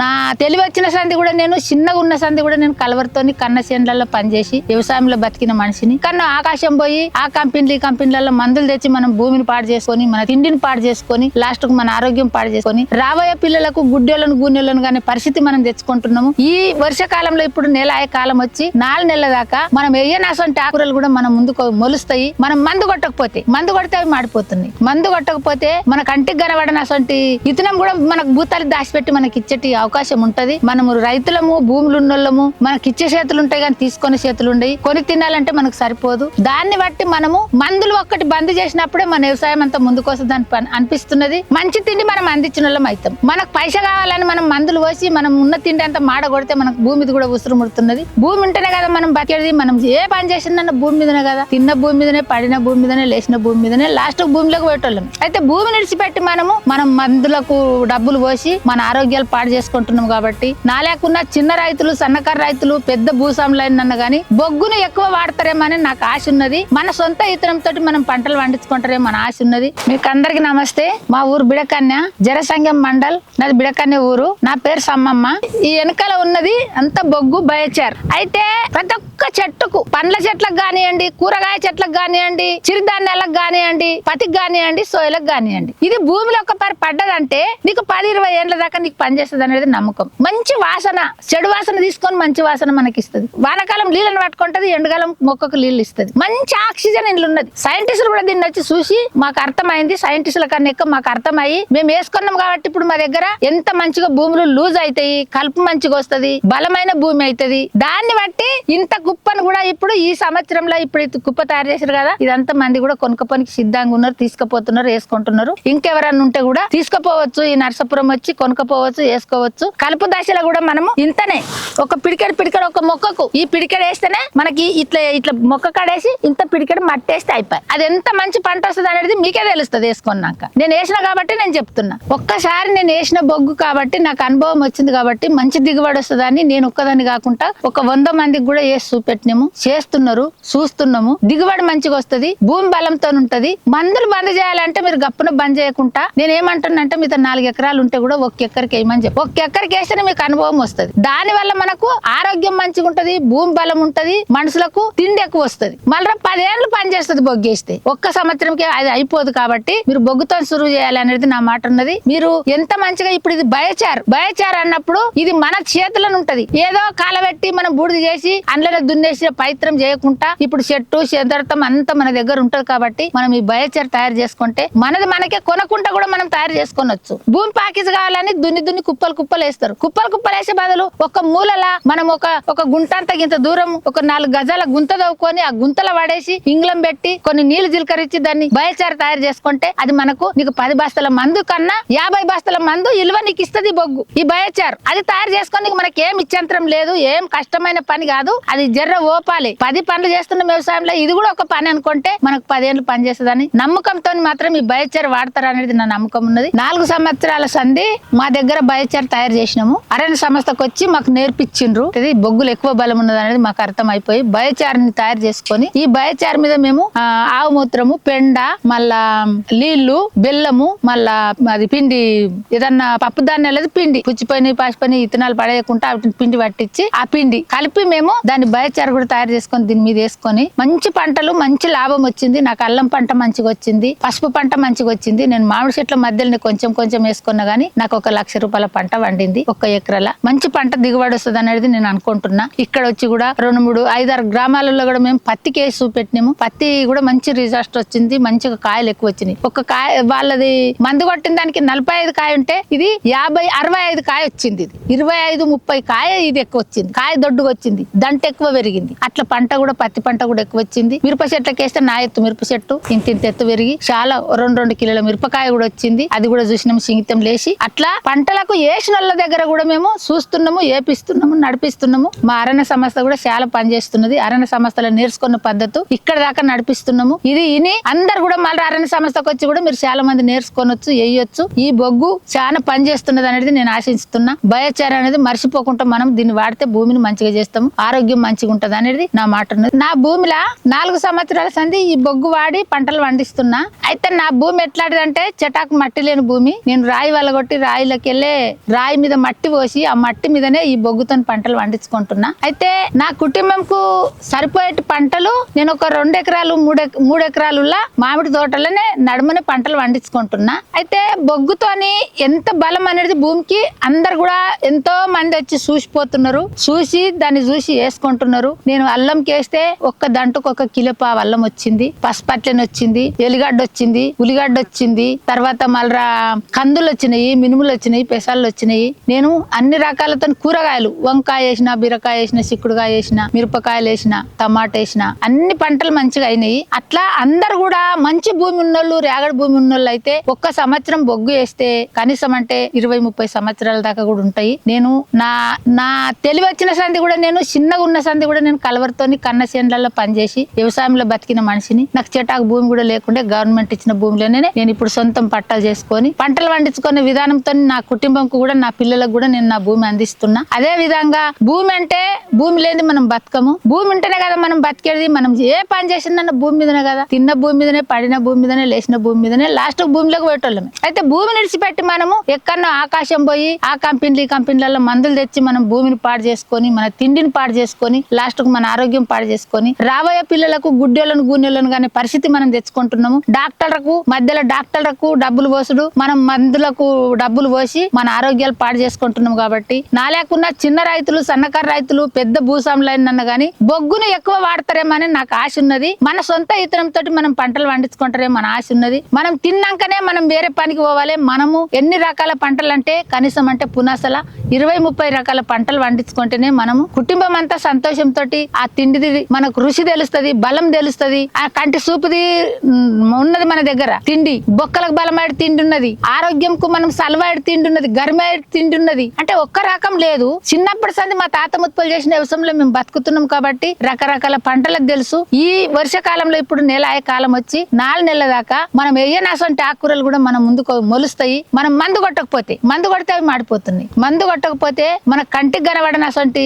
నా తెలివి వచ్చిన సంది కూడా నేను చిన్నగా ఉన్న సంది కూడా నేను కలవరితోని కన్న చేనులలో పనిచేసి వ్యవసాయంలో బతికిన మనిషిని. కన్నా ఆకాశం పోయి ఆ కంపెనీలలో మందులు తెచ్చి మనం భూమిని పాడు చేసుకొని మన తిండిని పాడు చేసుకొని లాస్ట్ కు మన ఆరోగ్యం పాడు చేసుకొని రాబోయే పిల్లలకు గుడ్డోళ్ళను గూనెలను కానీ పరిస్థితి మనం తెచ్చుకుంటున్నాము. ఈ వర్షకాలంలో ఇప్పుడు నెల అయ్యే కాలం వచ్చి 4 నెలల దాకా మనం వేయనటువంటి ఆకురలు కూడా మన ముందుకు మొలుస్తాయి. మనం మందు కొట్టకపోతే అవి మాడిపోతున్నాయి. మందు కొట్టకపోతే మన కంటికి కనబడనటువంటి ఇతనం కూడా మనకు భూతాలు దాచిపెట్టి మనకి ఇచ్చేటి అవకాశం ఉంటది. మనము రైతులము భూములు ఉన్నోళ్ళము మనకి ఇచ్చే చేతులు ఉంటాయి కానీ తీసుకునే చేతులు ఉండయి. కొని తినాలంటే మనకు సరిపోదు. దాన్ని బట్టి మనము మందులు ఒక్కటి బంద్ చేసినప్పుడే మన వ్యవసాయం అంతా ముందుకు వస్తుంది అనిపిస్తున్నది. మంచి తిండి మనం అందించిన వాళ్ళం అవుతాం. మనకు పైస కావాలని మనం మందులు పోసి మనం ఉన్న తిండి అంతా మాడ కొడితే మనకు భూమిది కూడా ఉసురు ముడుతున్నది. భూమి ఉంటేనే కదా మనం బతికేది. మనం ఏ పని చేసిన భూమి మీదనే కదా, తిన్న భూమి మీదనే, పడిన భూమి మీదనే, లేచిన భూమి మీదనే, లాస్ట్ భూమిలోకి పెట్టోళ్ళం. అయితే భూమి నిడిచిపెట్టి మనం మందులకు డబ్బులు పోసి మన ఆరోగ్యాలు పాడు చేసుకుంటున్నాం. కాబట్టి నాలేకున్న చిన్న రైతులు, సన్నకారు రైతులు, పెద్ద భూస్వాములైనా గానీ బొగ్గును ఎక్కువ వాడతారేమని నాకు ఆశ ఉన్నది. మన సొంత ఇతరంతో మనం పంటలు పండించుకుంటారేమో మన ఆశ ఉన్నది. మీకు అందరికి నమస్తే. మా ఊరు బిడకన్య, జరసంగం మండల్, నాది బిడకన్య ఊరు. నా పేరు సమ్మమ్మ. ఈ వెనకాల ఉన్నది అంత బొగ్గు బయోచార్. అయితే ప్రతి ఒక్క చెట్టుకు, పండ్ల చెట్లకు కానివ్వండి, కూరగాయ చెట్లకు కానివ్వండి, చిరుధాన్యాలకు కానివ్వండి, పతికి కానివ్వండి, సోయలకు కానివ్వండి, ఇది భూమిలో ఒకసారి పడ్డదంటే నీకు 10-20 ఏళ్ల దాకా నీకు పనిచేస్తుంది అనేది నమ్మకం. మంచి వాసన, చెడు వాసన తీసుకొని మంచి వాసన మనకి ఇస్తుంది. వానకాలం నీళ్ళని పట్టుకుంటది, ఎండకాలం మొక్కకు నీళ్ళు ఇస్తుంది. మంచి ఆక్సిజన్ ఇంట్లో ఉన్నది. సైంటిస్టులు కూడా దీన్ని వచ్చి చూసి మాకు అర్థమైంది. సైంటిస్టుల కన్నా ఎక్కువ మాకు అర్థమయ్యి మేము వేసుకున్నాం కాబట్టి ఇప్పుడు మా దగ్గర ఎంత మంచిగా భూములు లూజ్ అవుతాయి, కలుపు మంచిగా వస్తుంది, బలమైన భూమి అవుతుంది. దాన్ని బట్టి ఇంత కుప్పను కూడా ఇప్పుడు ఈ సంవత్సరంలో ఇప్పుడు కుప్ప తయారు చేశారు కదా, ఇదంతా మంది కూడా కొనుక్కపోనికి సిద్ధంగా ఉన్నారు, తీసుకుపోతున్నారు, వేసుకుంటున్నారు. ఇంకెవరన్నా ఉంటే కూడా తీసుకుపోవచ్చు. ఈ నర్సాపురం వచ్చి కొనుక్కపోవచ్చు, వేసుకోవచ్చు. కలుపు దశలో కూడా మనము ఇంతనే ఒక పిడికెడు ఒక మొక్కకు ఈ పిడికెడు వేస్తేనే మనకి ఇట్లా మొక్క కడేసి ఇంత పిడికెడు మట్టేస్తే అయిపోయి. అది ఎంత మంచి పంట వస్తుంది అనేది మీకే తెలుస్తుంది వేసుకున్నాక. నేను వేసిన కాబట్టి నేను చెప్తున్నా. ఒక్కసారి నేను వేసిన బొగ్గు కాబట్టి నాకు అనుభవం వచ్చింది కాబట్టి మంచి దిగుబడి వస్తుందని నేను ఒక్కదాన్ని కాకుండా ఒక 100 మందికి కూడా వేసి చూపెట్టినాము, చేస్తున్నారు, చూస్తున్నాము. దిగుబడి మంచిగా వస్తుంది, భూమి బలంతో ఉంటది. మందులు బంద్ చేయాలంటే మీరు గప్పున బంద్ చేయకుండా నేను ఏమంటున్నానంటే మీతో 4 ఎకరాలు ఉంటే కూడా 1 ఎకరికి వేయమని చెప్పి 1 ఎకరికి వేస్తేనే మీకు అనుభవం వస్తుంది. దాని వల్ల మనకు ఆరోగ్యం మంచిగా ఉంటది, భూమి బలం ఉంటది, మనుషులకు తిండి ఎక్కువ వస్తుంది. మళ్ళీ 10 ఏళ్ళు పనిచేస్తుంది బొగ్గేస్తే. ఒక్క సంవత్సరంకి అది అయిపోదు. కాబట్టి మీరు బొగ్గుతో సురువు చేయాలి అనేది నా మాట ఉన్నది. మీరు ఎంత మంచిగా ఇప్పుడు ఇది బయోచార్ అన్నప్పుడు ఇది మన చేతులను ఉంటది. ఏదో కాలబెట్టి మనం బూడిద చేసి అందులో దున్నేసి పవిత్రం చేయకుండా ఇప్పుడు చెట్టు చెదరతం అంతా మన దగ్గర ఉంటది. కాబట్టి మనం ఈ బయోచార్ తయారు చేసుకుంటే మనకే కొనకుండా కూడా మనం తయారు చేసుకోవచ్చు. భూమి ప్యాకేజ్ కావాలని దున్ని కుప్పలు వేస్తారు. కుప్పలు వేసే బదులు ఒక మూలలా మనం ఒక గుంట అంతా ఇంత దూరం ఒక 4 గజాల గుంత తవ్వుకొని ఆ గుంతల పడేసి ఇంగ్లం పెట్టి కొన్ని నీళ్లు జీలకరించి దాన్ని బయోచార్ తయారు చేసుకుంటే అది మనకు నీకు 10 బస్తాల మందు కన్నా 50 బస్తాల మందు ఇలువ నీకు ఇస్తుంది బొగ్గు. ఈ బయోచార్ అది తయారు చేసుకొని మనకి ఏం ఇచ్చంతరం లేదు, ఏం కష్టమైన పని కాదు. అది జర్ర ఓపాలి. 10 పనులు చేస్తున్న వ్యవసాయంలో ఇది కూడా ఒక పని అనుకుంటే మనకు 10 ఏళ్ళు పని చేస్తుందని నమ్మకంతో మాత్రం ఈ బయోచార్ వాడతారు అనేది నా నమ్మకం ఉన్నది. 4 సంవత్సరాల సంధి మా దగ్గర బయోచార్ తయారు చేసినాము. అరణ్య సంస్థకు వచ్చి మాకు నేర్పించిండ్రు. ఇది బొగ్గులు ఎక్కువ బలం ఉన్నది అనేది మాకు అర్థం అయిపోయి బయోచార్ ని తయారు చేసుకొని ఈ బయోచార్ మీద మేము ఆవు మూత్రము, పెండ, మళ్ళా నీళ్లు, బెల్లము, మళ్ళా అది పిండి ఏదన్నా పప్పు ధాన్యాలు పిండి పాసిపోయి ఇత్తనాలు పడేయకుండా పిండి పట్టించి ఆ పిండి కలిపి మేము దాన్ని బయోచార్ కూడా తయారు చేసుకొని దీని మీద వేసుకొని మంచి పంటలు, మంచి లాభం వచ్చింది. నాకు అల్లం పంట మంచిగా వచ్చింది, పసుపు పంట మంచిగా వచ్చింది. నేను మామిడి చెట్ల మధ్యలో కొంచెం వేసుకున్నా గానీ నాకు 1 లక్ష రూపాయల పంట వండింది. 1 ఎకరాల మంచి పంట దిగుబడి వస్తుంది అనేది నేను అనుకుంటున్నా. ఇక్కడ వచ్చి కూడా 2-3-5-6 గ్రామాలలో కూడా మేము పత్తికి వేసి చూపెట్టినాము. పత్తి కూడా మంచి రిజల్ట్ వచ్చింది, మంచిగా కాయలు ఎక్కువ వచ్చినాయి. ఒక కాయ వాళ్ళది మందు కొట్టిన దానికి 45 కాయ ఉంటే ఇది 50-65 కాయ వచ్చింది. ఇది 25-30 కాయ ఇది ఎక్కువ వచ్చింది. కాయ దొడ్డుగా వచ్చింది, దంట ఎక్కువ పెరిగింది. అట్లా పంట కూడా పత్తి పంట కూడా ఎక్కువ వచ్చింది. మిరప చెట్లకి వేస్తే నా ఎత్తు మిరప చెట్టు ఇంత ఎత్తు పెరిగి చాలా 2 కిలోల మిరపకాయ కూడా వచ్చింది. అది కూడా చూసినాము, సింగితం లేచి. అట్లా పంటలకు వేసిన వాళ్ళ దగ్గర కూడా మేము చూస్తున్నాము, ఏపిస్తున్నాము, నడిపిస్తున్నాము. మా అరణ్య సంస్థ కూడా చాలా పనిచేస్తున్నది. అరణ్య సంస్థలో నేర్చుకున్న పద్ధతి ఇక్కడ దాకా నడిపిస్తున్నాము. ఇది అందరు కూడా మళ్ళీ అరణ్య సంస్థకు వచ్చి కూడా మీరు చాలా మంది నేర్చుకోవచ్చు, వేయొచ్చు. ఈ బొగ్గు చాలా పనిచేస్తున్నది అనేది నేను ఆశిస్తున్నా. బయోచార్ అనేది మర్చిపోకుండా మనం దీన్ని వాడితే భూమిని మంచిగా చేస్తాము, ఆరోగ్యం మంచిగా ఉంటది అనేది నా మాట ఉన్నది. నా భూమిలో 4 సంవత్సరాల సంది ఈ బొగ్గు వాడి పంటలు పండిస్తున్నా. అయితే నా భూమి ఎట్లాంటిదంటే చెటాకు మట్టి లేని భూమి. నేను రాయి వల్ల కొట్టి రాయిలోకి వెళ్ళే రాయి రాయి మీద మట్టి పోసి ఆ మట్టి మీదనే ఈ బొగ్గుతో పంటలు పండించుకుంటున్నా. అయితే నా కుటుంబంకు సరిపోయే పంటలు నేను ఒక 2 ఎకరాలు 3 ఎకరాలులా మామిడి తోటలోనే నడుమనే పంటలు పండించుకుంటున్నా. అయితే బొగ్గుతోని ఎంత బలం అనేది భూమికి అందరు కూడా ఎంతో మంది వచ్చి చూసిపోతున్నారు, చూసి దాన్ని చూసి వేసుకుంటున్నారు. నేను అల్లం కేస్తే ఒక్క దంటుకు 1 కిలో పావు అల్లం వచ్చింది, పసుపట్లని వచ్చింది, ఎలిగడ్డ వచ్చింది, ఉల్లిగడ్డ వచ్చింది, తర్వాత మళ్ళా కందులు వచ్చినాయి, మినుములు వచ్చినాయి, పెసళ్ళు వచ్చినాయి. నేను అన్ని రకాలతో కూరగాయలు వంకాయ వేసిన, బీరకాయ వేసిన, చిక్కుడుకాయ వేసిన, మిరపకాయలు వేసిన, టమాటా వేసిన, అన్ని పంటలు మంచిగా అయినాయి. అట్లా అందరు కూడా మంచి భూమి ఉన్నోళ్ళు, రేగడి భూమి ఉన్నోళ్ళు అయితే 1 సంవత్సరం బొగ్గు వేస్తే కనీసం అంటే 20-30 సంవత్సరాల దాకా కూడా ఉంటాయి. నేను నా తెలివి వచ్చిన సంది కూడా నేను చిన్నగా ఉన్న సంది కూడా నేను కలవరితోని కన్న చేనులలో పనిచేసి వ్యవసాయంలో బతికిన మనిషిని. నాకు చెటాకు భూమి కూడా లేకుండే గవర్నమెంట్ ఇచ్చిన భూమిలోనే నేను ఇప్పుడు సొంతం పట్టాలు చేసుకొని పంటలు పండించుకునే విధానంతో నా కుటుంబంకు కూడా నా పిల్లలకు కూడా నేను నా భూమి అందిస్తున్నా. అదే విధంగా భూమి అంటే భూమి లేని మనం బతకము. భూమి ఉంటేనే కదా మనం బతికేది. మనం ఏ పని చేసిందన్న భూమి మీదనే కదా, తిన్న భూమి మీదనే, పడిన భూమి మీదనే, లేచిన భూమి మీదనే, లాస్ట్ భూమిలోకి పెట్టోళ్ళమే. అయితే భూమి నిడిచిపెట్టి మనము ఎక్కడో ఆకాశం పోయి ఆ కంపెనీలలో మందులు తెచ్చి మనం భూమిని పాడు చేసుకొని, మన తిండిని పాడు చేసుకొని, లాస్ట్ కు మన ఆరోగ్యం పాడు చేసుకొని రాబోయే పిల్లలకు గుడ్డోళ్ళను గూనెలను కానీ పరిస్థితి మనం తెచ్చుకుంటున్నాము. డాక్టర్లకు డబ్బులు పోసుడు, మనం మందులకు డబ్బులు పోసి మన ఆరోగ్యాలు పాడు చేసుకుంటున్నాం. కాబట్టి నా లేకున్నా చిన్న రైతులు, సన్నకారు రైతులు, పెద్ద భూస్వాములైన కానీ బొగ్గును ఎక్కువ వాడతారేమని నాకు ఆశ ఉన్నది. మన సొంత ఇతరంతో మనం పంటలు పండించుకుంటారేమో మన ఆశ ఉన్నది. మనం తిన్నాకనే మనం వేరే పనికి పోవాలి. మనము ఎన్ని రకాల పంటలు అంటే కనీసం అంటే పునాసల 20-30 రకాల పంటలు పండించుకుంటేనే మనము కుటుంబం అంతా సంతోషంతో ఆ తిండిది మనకు రుచి తెలుస్తుంది, బలం తెలుస్తుంది. ఆ కంటి చూపుది ఉన్నది మన దగ్గర. తిండి బొక్కలకు బలమైన తిండి ఉన్నది, ఆరోగ్యంకు మనం సలవాడి తిండి ఉన్నది, గర్మైన తిండి ఉన్నది. అంటే ఒక్క రకం లేదు. చిన్నప్పటి సంది మా తాత ముత్తులు చేసిన వ్యవసాయంలో మేము బతుకుతున్నాం కాబట్టి రకరకాల పంటలకు తెలుసు. ఈ వర్షకాలంలో ఇప్పుడు నెల అయ్యే కాలం వచ్చి 4 నెలల దాకా మనం వేయనటువంటి ఆకుకూరలు కూడా మన ముందుకు మొలుస్తాయి. మనం మందు కొడితే అవి మాడిపోతున్నాయి. మందు కొట్టకపోతే మన కంటికి కనబడనటువంటి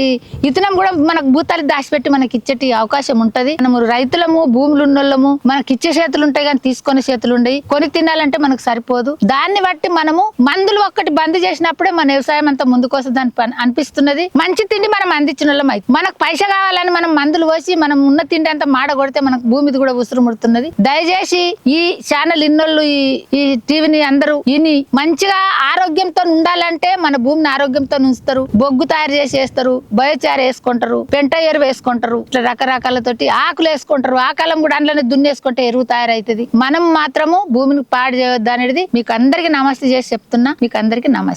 ఇతనం కూడా మనకు భూతాలు దాచిపెట్టి మనకి ఇచ్చేటి అవకాశం ఉంటది. మనము రైతులము, భూములు ఉన్నోళ్ళము, మనకి ఇచ్చే చేతులు ఉంటాయి కానీ తీసుకునే చేతులు ఉండయి. కొని తినాలంటే మనకు సరిపోదు. దాన్ని బట్టి మనము మందులు ఒక్కటి బంద్ చేసినప్పుడే మన వ్యవసాయం అంతా ముందుకు వస్తుంది అనిపిస్తున్నది. మంచి తిండి మనం అందించిన వాళ్ళం అయితే మనకు పైస కావాలని మనం మందులు పోసి మనం ఉన్న తిండి అంతా మాడ కొడితే మనకు భూమిది కూడా ఉసురు ముడుతున్నది. దయచేసి ఈ ఛానల్ ఇన్నోళ్ళు, ఈ టీవీని అందరూ ఇని మంచిగా ఆరోగ్యంతో ఉండాలంటే మన భూమిని ఆరోగ్యంతో ఉంచుతారు. బొగ్గు తయారు చేసి వేస్తారు, బయోచారు వేసుకుంటారు, పెంట ఎరువు వేసుకుంటారు, ఇట్లా రకరకాలతోటి ఆకులు వేసుకుంటారు. ఆకాలం కూడా అందులోనే దున్నేసుకుంటే ఎరువు తయారైతుంది. మనం మాత్రము భూమిని పాడు చేయొద్దు అనేది మీకు అందరికి నమస్తే చేసి చెప్తున్నా. మీకు అందరికి నమస్తే.